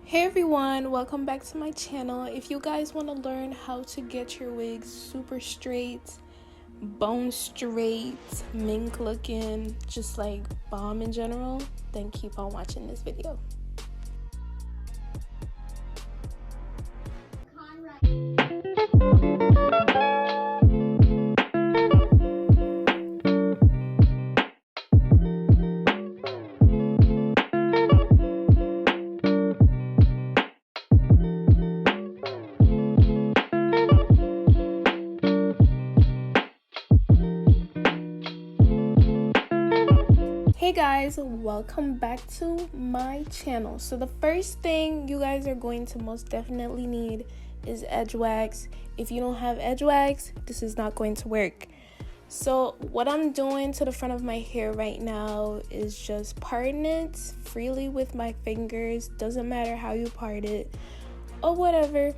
Hey everyone, welcome back to my channel. If you guys want to learn how to get your wigs super straight, bone straight, mink looking, just like bomb in general, then keep on watching this video. Hey guys, welcome back to my channel. So the first thing you guys are going to most definitely need is edge wax. If you don't have edge wax, this is not going to work. So what I'm doing to the front of my hair right now is just parting it freely with my fingers. Doesn't matter how you part it or whatever.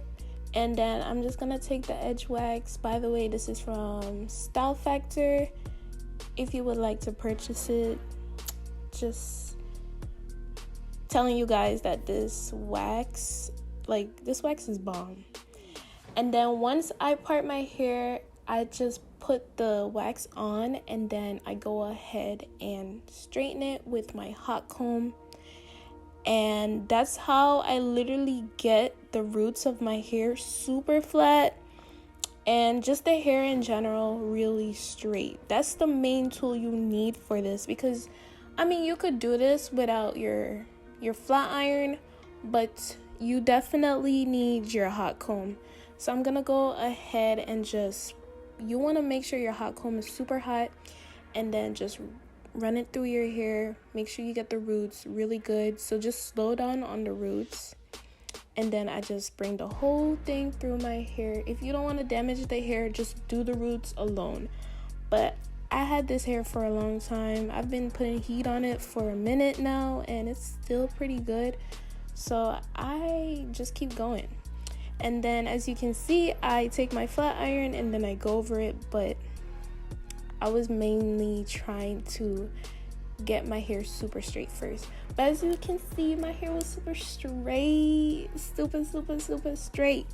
And then I'm just gonna take the edge wax. By the way, this is from Style Factor. If you would like to purchase it, just telling you guys that this wax is bomb. And then once I part my hair, I just put the wax on and then I go ahead and straighten it with my hot comb. And that's how I literally get the roots of my hair super flat and just the hair in general really straight. That's the main tool you need for this, because I mean, you could do this without your flat iron, but you definitely need your hot comb. So I'm gonna go ahead and you wanna make sure your hot comb is super hot and then just run it through your hair. Make sure you get the roots really good. So just slow down on the roots. And then I just bring the whole thing through my hair. If you don't wanna damage the hair, just do the roots alone. But I had this hair for a long time. I've been putting heat on it for a minute now and it's still pretty good. So I just keep going. And then as you can see, I take my flat iron and then I go over it, but I was mainly trying to get my hair super straight first. But as you can see, my hair was super straight, super straight.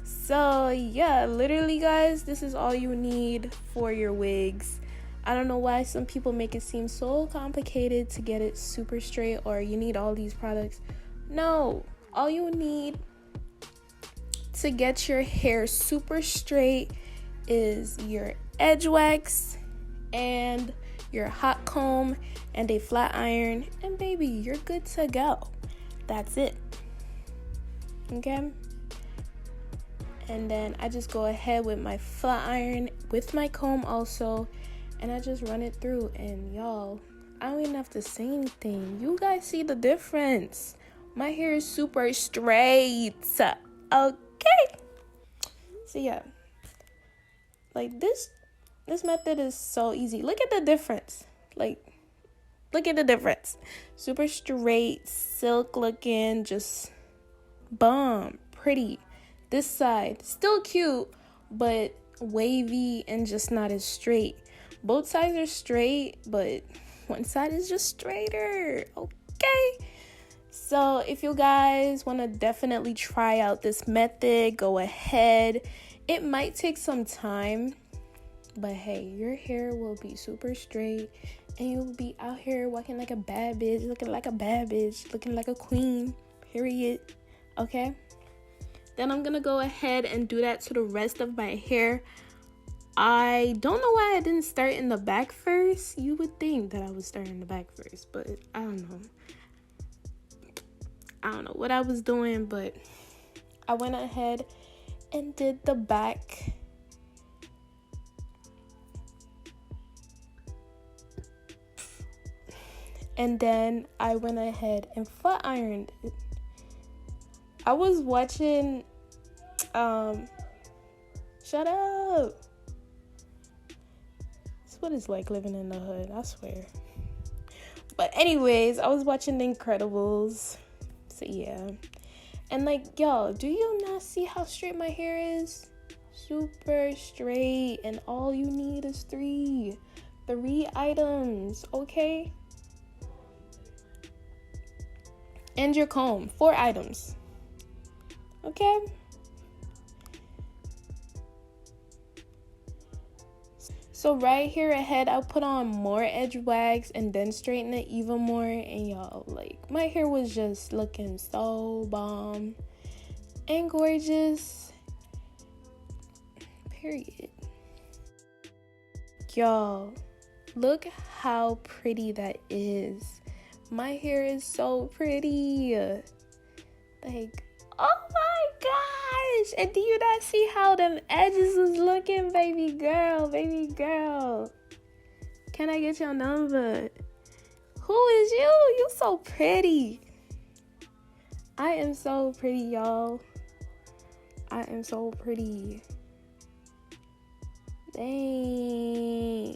So yeah, literally guys, this is all you need for your wigs. I don't know why some people make it seem so complicated to get it super straight, or you need all these products. No, all you need to get your hair super straight is your edge wax and your hot comb and a flat iron, and baby, you're good to go. That's it. Okay? And then I just go ahead with my flat iron with my comb also, and I just run it through. And y'all, I don't even have to say anything. You guys see the difference. My hair is super straight. Okay. So yeah, like this method is so easy. Look at the difference. Look at the difference. Super straight, silk looking, just bomb, pretty. This side, still cute, but wavy and just not as straight. Both sides are straight, but one side is just straighter, okay? So if you guys want to definitely try out this method, go ahead. It might take some time, but hey, your hair will be super straight and you'll be out here walking like a bad bitch, looking like a bad bitch, looking like a queen, period, okay? Then I'm gonna go ahead and do that to the rest of my hair. I don't know why I didn't start in the back first. You would think that I would start in the back first, but I don't know. I don't know what I was doing, but I went ahead and did the back. And then I went ahead and flat ironed it. I was watching, shut up. It's what it's like living in the hood, I swear. But anyways, I was watching The Incredibles, so yeah. And like, y'all, do you not see how straight my hair is? Super straight, and all you need is three items, okay? and your comb. 4 items. Okay? So right here ahead, I'll put on more edge wax and then straighten it even more. And y'all, like, my hair was just looking so bomb and gorgeous. Period. Y'all, look how pretty that is. My hair is so pretty. Like, oh my gosh. And do you not see how them edges is looking, baby girl, baby girl? Can I get your number? Who is you? You so pretty. I am so pretty, y'all. I am so pretty. Dang.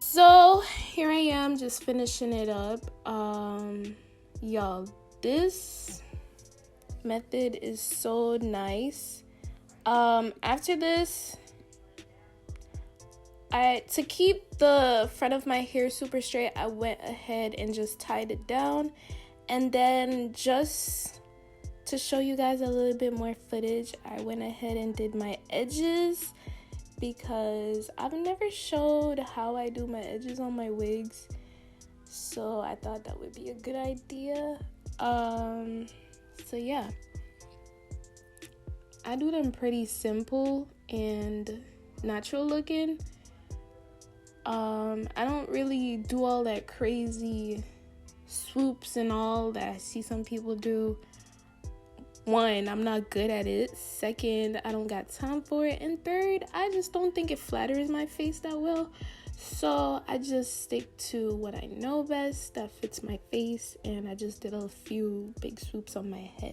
So here I am just finishing it up. Y'all, this method is so nice. After this, to keep the front of my hair super straight, I went ahead and just tied it down. And then just to show you guys a little bit more footage, I went ahead and did my edges, because I've never showed how I do my edges on my wigs, so I thought that would be a good idea. So yeah, I do them pretty simple and natural looking. I don't really do all that crazy swoops and all that I see some people do. One, I'm not good at it. Second, I don't got time for it. And third, I just don't think it flatters my face that well. So I just stick to what I know best that fits my face. And I just did a few big swoops on my head.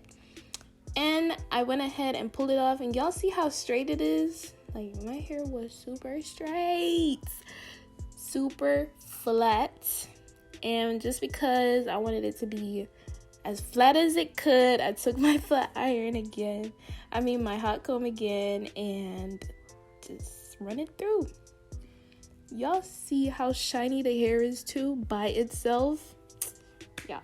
And I went ahead and pulled it off. And y'all see how straight it is? Like, my hair was super straight. Super flat. And just because I wanted it to be as flat as it could, I took my flat iron again. My hot comb again, and just run it through. Y'all see how shiny the hair is too by itself? Y'all,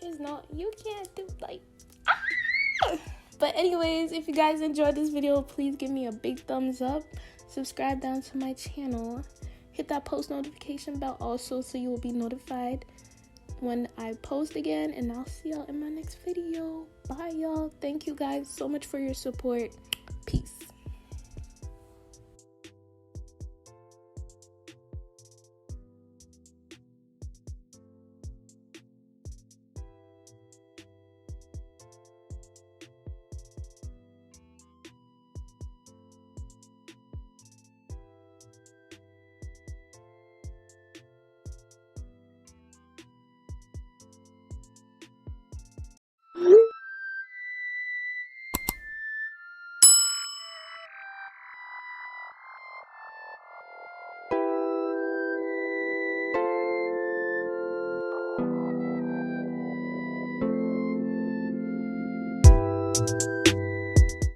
it's not, you can't do like, ah! But anyways, if you guys enjoyed this video, please give me a big thumbs up. Subscribe down to my channel. Hit that post notification bell also, so you will be notified when I post again, and I'll see y'all in my next video. Bye, y'all. Thank you guys so much for your support. Peace.